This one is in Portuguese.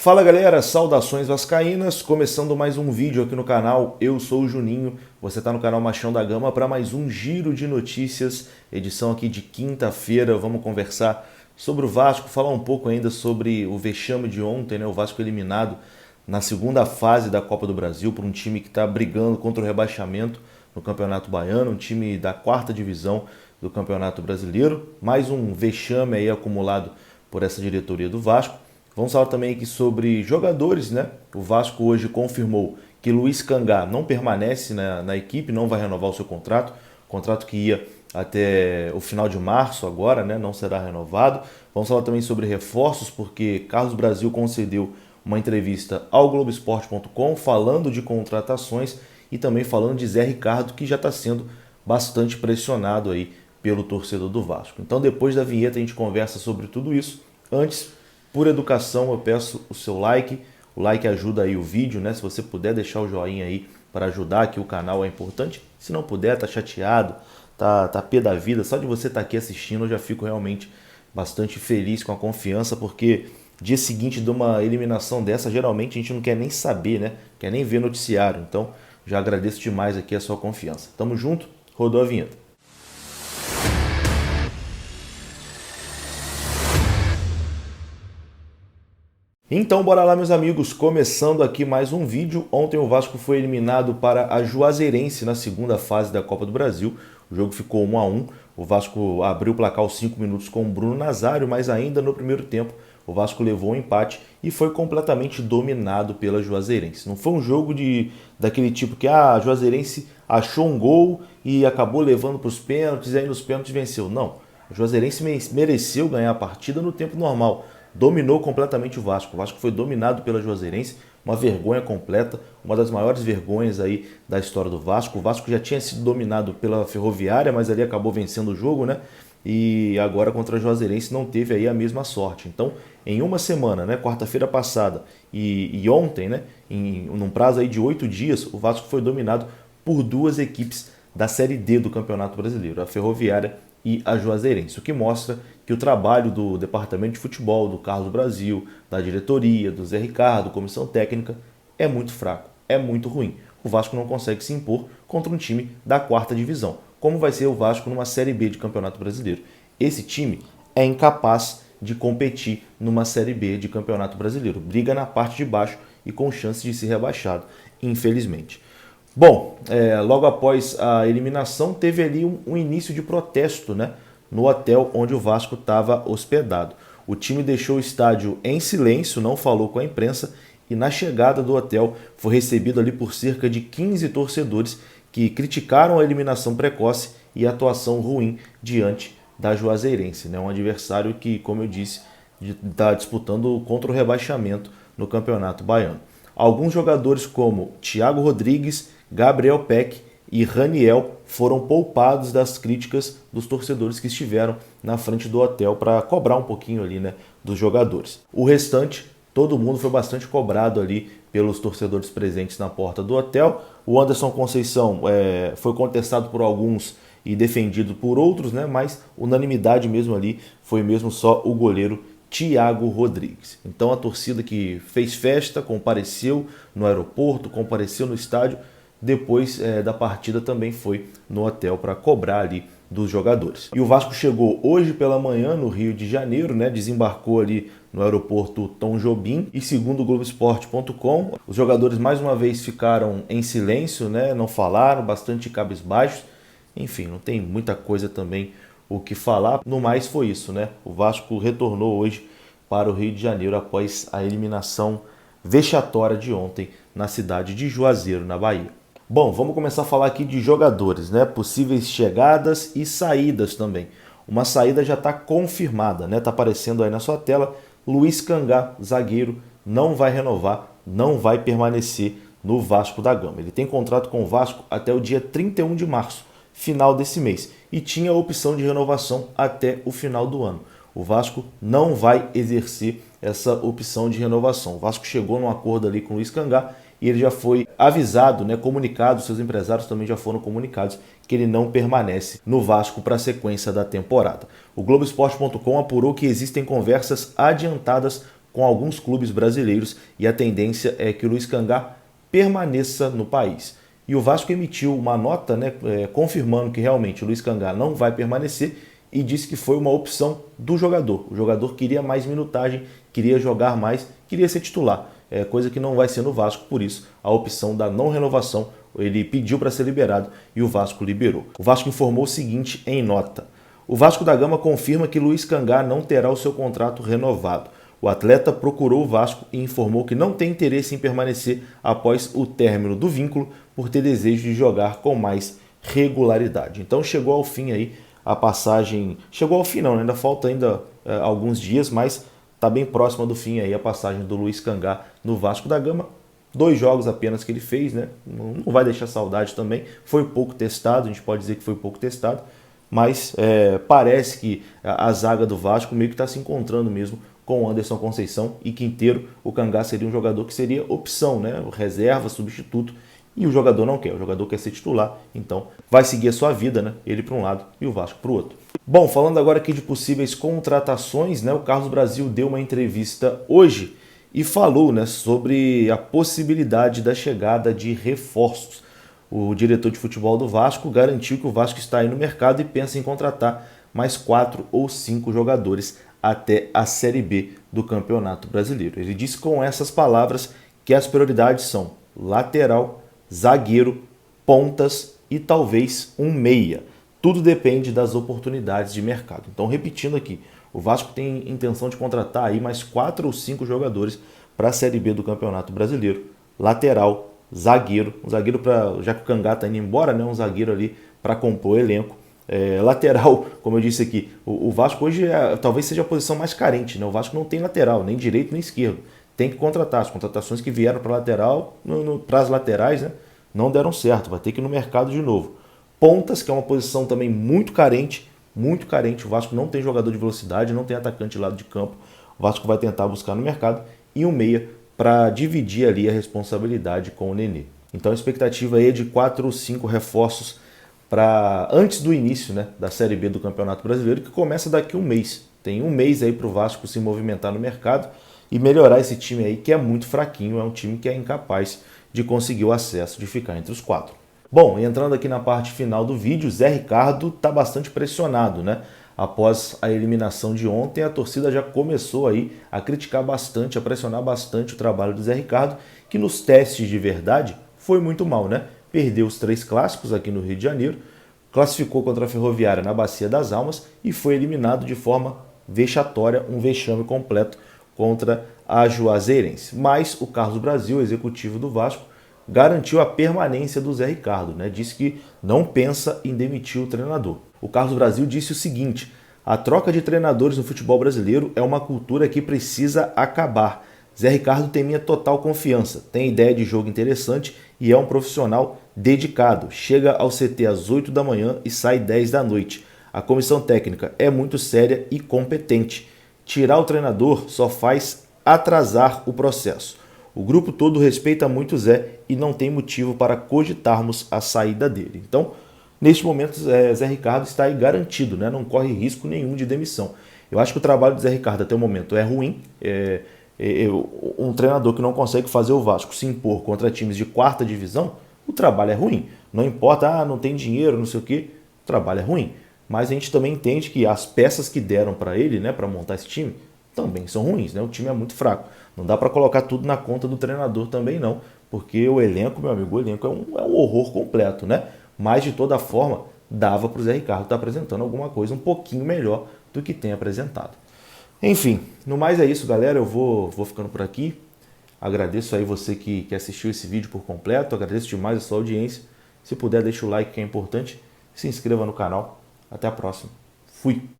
Fala galera, saudações vascaínas, começando mais um vídeo aqui no canal, eu sou o Juninho, você está no canal Machão da Gama para mais um giro de notícias, edição aqui de quinta-feira. Vamos conversar sobre o Vasco, falar um pouco ainda sobre o vexame de ontem, né? O Vasco eliminado na segunda fase da Copa do Brasil por um time que está brigando contra o rebaixamento no Campeonato Baiano, um time da quarta divisão do Campeonato Brasileiro, mais um vexame aí acumulado por essa diretoria do Vasco. Vamos falar também aqui sobre jogadores, né? O Vasco hoje confirmou que Luiz Cangá não permanece na equipe, não vai renovar o seu contrato que ia até o final de março agora, né? Não será renovado. Vamos falar também sobre reforços, porque Carlos Brasil concedeu uma entrevista ao Globoesporte.com falando de contratações e também falando de Zé Ricardo, que já está sendo bastante pressionado aí pelo torcedor do Vasco. Então depois da vinheta a gente conversa sobre tudo isso. Antes, por educação, eu peço o seu like. O like ajuda aí o vídeo, né? Se você puder deixar o joinha aí para ajudar aqui o canal é importante. Se não puder, tá chateado, tá pé da vida, só de você estar aqui assistindo eu já fico realmente bastante feliz com a confiança, porque dia seguinte de uma eliminação dessa, geralmente a gente não quer nem saber, né? Quer nem ver noticiário. Então, já agradeço demais aqui a sua confiança. Tamo junto, rodou a vinheta. Então bora lá, meus amigos, começando aqui mais um vídeo. Ontem o Vasco foi eliminado para a Juazeirense na segunda fase da Copa do Brasil. O jogo ficou 1-1, o Vasco abriu o placar aos 5 minutos com o Bruno Nazário, mas ainda no primeiro tempo o Vasco levou um empate e foi completamente dominado pela Juazeirense. Não foi um jogo daquele tipo que a Juazeirense achou um gol e acabou levando para os pênaltis e aí nos pênaltis venceu. Não, a Juazeirense mereceu ganhar a partida no tempo normal. Dominou completamente o Vasco foi dominado pela Juazeirense, uma vergonha completa, uma das maiores vergonhas aí da história do Vasco. O Vasco já tinha sido dominado pela Ferroviária, mas ali acabou vencendo o jogo, né? E agora contra a Juazeirense não teve aí a mesma sorte. Então, em uma semana, né, quarta-feira passada e ontem, né, num prazo aí de 8 dias, o Vasco foi dominado por duas equipes da Série D do Campeonato Brasileiro, a Ferroviária e a Juazeirense, o que mostra que o trabalho do departamento de futebol, do Carlos Brasil, da diretoria, do Zé Ricardo, comissão técnica, é muito fraco, é muito ruim. O Vasco não consegue se impor contra um time da quarta divisão. Como vai ser o Vasco numa Série B de Campeonato Brasileiro? Esse time é incapaz de competir numa Série B de Campeonato Brasileiro. Briga na parte de baixo e com chance de ser rebaixado, infelizmente. Bom, logo após a eliminação, teve ali um início de protesto, né, no hotel onde o Vasco estava hospedado. O time deixou o estádio em silêncio, não falou com a imprensa e na chegada do hotel foi recebido ali por cerca de 15 torcedores que criticaram a eliminação precoce e a atuação ruim diante da Juazeirense, né, um adversário que, como eu disse, está disputando contra o rebaixamento no Campeonato Baiano. Alguns jogadores como Thiago Rodrigues, Gabriel Peck e Raniel foram poupados das críticas dos torcedores que estiveram na frente do hotel para cobrar um pouquinho ali, né, dos jogadores. O restante, todo mundo foi bastante cobrado ali pelos torcedores presentes na porta do hotel. O Anderson Conceição foi contestado por alguns e defendido por outros, né, mas unanimidade mesmo ali foi mesmo só o goleiro Thiago Rodrigues. Então a torcida que fez festa, compareceu no aeroporto, compareceu no estádio, depois da partida também foi no hotel para cobrar ali dos jogadores. E o Vasco chegou hoje pela manhã no Rio de Janeiro, né? Desembarcou ali no aeroporto Tom Jobim e segundo o Globoesporte.com, os jogadores mais uma vez ficaram em silêncio, né? Não falaram, bastante cabisbaixos. Enfim, não tem muita coisa também o que falar. No mais foi isso, né? O Vasco retornou hoje para o Rio de Janeiro após a eliminação vexatória de ontem na cidade de Juazeiro, na Bahia. Bom, vamos começar a falar aqui de jogadores, né? Possíveis chegadas e saídas também. Uma saída já está confirmada, né? Está aparecendo aí na sua tela. Luiz Cangá, zagueiro, não vai renovar, não vai permanecer no Vasco da Gama. Ele tem contrato com o Vasco até o dia 31 de março, final desse mês, e tinha a opção de renovação até o final do ano. O Vasco não vai exercer essa opção de renovação. O Vasco chegou num acordo ali com o Luiz Cangá e ele já foi avisado, né, comunicado, seus empresários também já foram comunicados que ele não permanece no Vasco para a sequência da temporada. O Globoesporte.com apurou que existem conversas adiantadas com alguns clubes brasileiros e a tendência é que o Luiz Cangá permaneça no país. E o Vasco emitiu uma nota, né, confirmando que realmente o Luiz Cangá não vai permanecer e disse que foi uma opção do jogador. O jogador queria mais minutagem, queria jogar mais, queria ser titular, coisa que não vai ser no Vasco, por isso a opção da não renovação, ele pediu para ser liberado e o Vasco liberou. O Vasco informou o seguinte em nota: o Vasco da Gama confirma que Luiz Cangá não terá o seu contrato renovado. O atleta procurou o Vasco e informou que não tem interesse em permanecer após o término do vínculo por ter desejo de jogar com mais regularidade. Então chegou ao fim aí a passagem, chegou ao fim não, né? Ainda falta alguns dias, mas está bem próxima do fim aí a passagem do Luiz Cangá no Vasco da Gama. 2 jogos apenas que ele fez, né? Não vai deixar saudade também, foi pouco testado, a gente pode dizer que foi pouco testado, mas parece que a zaga do Vasco meio que está se encontrando mesmo com o Anderson Conceição e Quinteiro. O Cangá seria um jogador que seria opção, né? Reserva, substituto, e o jogador não quer, o jogador quer ser titular, então vai seguir a sua vida, né? Ele para um lado e o Vasco para o outro. Bom, falando agora aqui de possíveis contratações, né? O Carlos Brasil deu uma entrevista hoje e falou, né, sobre a possibilidade da chegada de reforços. O diretor de futebol do Vasco garantiu que o Vasco está aí no mercado e pensa em contratar mais 4 ou 5 jogadores até a Série B do Campeonato Brasileiro. Ele disse com essas palavras que as prioridades são lateral, zagueiro, pontas e talvez um meia. Tudo depende das oportunidades de mercado. Então, repetindo aqui, o Vasco tem intenção de contratar aí mais 4 ou 5 jogadores para a Série B do Campeonato Brasileiro. Lateral, zagueiro, um zagueiro para, já que o Cangá está indo embora, né, um zagueiro ali para compor o elenco. Lateral, como eu disse aqui, o Vasco hoje talvez seja a posição mais carente, né? O Vasco não tem lateral, nem direito nem esquerdo. Tem que contratar. As contratações que vieram para lateral, para as laterais, né, não deram certo. Vai ter que ir no mercado de novo. Pontas, que é uma posição também muito carente. Muito carente. O Vasco não tem jogador de velocidade, não tem atacante de lado de campo. O Vasco vai tentar buscar no mercado. E um meia para dividir ali a responsabilidade com o Nenê. Então a expectativa aí é de 4 ou 5 reforços para antes do início, né, da Série B do Campeonato Brasileiro, que começa daqui um mês. Tem um mês aí para o Vasco se movimentar no mercado e melhorar esse time aí, que é muito fraquinho, é um time que é incapaz de conseguir o acesso, de ficar entre os 4. Bom, entrando aqui na parte final do vídeo, Zé Ricardo está bastante pressionado, né? Após a eliminação de ontem, a torcida já começou aí a criticar bastante, a pressionar bastante o trabalho do Zé Ricardo, que nos testes de verdade foi muito mal, né? Perdeu os 3 clássicos aqui no Rio de Janeiro, classificou contra a Ferroviária na Bacia das Almas e foi eliminado de forma vexatória, um vexame completo contra a Juazeirense. Mas o Carlos Brasil, executivo do Vasco, garantiu a permanência do Zé Ricardo, né? Disse que não pensa em demitir o treinador. O Carlos Brasil disse o seguinte: a troca de treinadores no futebol brasileiro é uma cultura que precisa acabar. Zé Ricardo tem minha total confiança, tem ideia de jogo interessante e é um profissional dedicado. Chega ao CT às 8 da manhã e sai 10 da noite. A comissão técnica é muito séria e competente. Tirar o treinador só faz atrasar o processo. O grupo todo respeita muito o Zé e não tem motivo para cogitarmos a saída dele. Então, neste momento, Zé Ricardo está aí garantido, né? Não corre risco nenhum de demissão. Eu acho que o trabalho do Zé Ricardo até o momento é ruim. Um treinador que não consegue fazer o Vasco se impor contra times de 4ª divisão, o trabalho é ruim. Não importa, não tem dinheiro, não sei o quê, o trabalho é ruim. Mas a gente também entende que as peças que deram para ele, né, para montar esse time, também são ruins, né? O time é muito fraco. Não dá para colocar tudo na conta do treinador também não, porque o elenco, meu amigo, o elenco é um horror completo, né? Mas de toda forma, dava para o Zé Ricardo estar apresentando alguma coisa um pouquinho melhor do que tem apresentado. Enfim, no mais é isso, galera. Eu vou ficando por aqui. Agradeço aí você que assistiu esse vídeo por completo. Agradeço demais a sua audiência. Se puder, deixa o like que é importante. Se inscreva no canal. Até a próxima. Fui!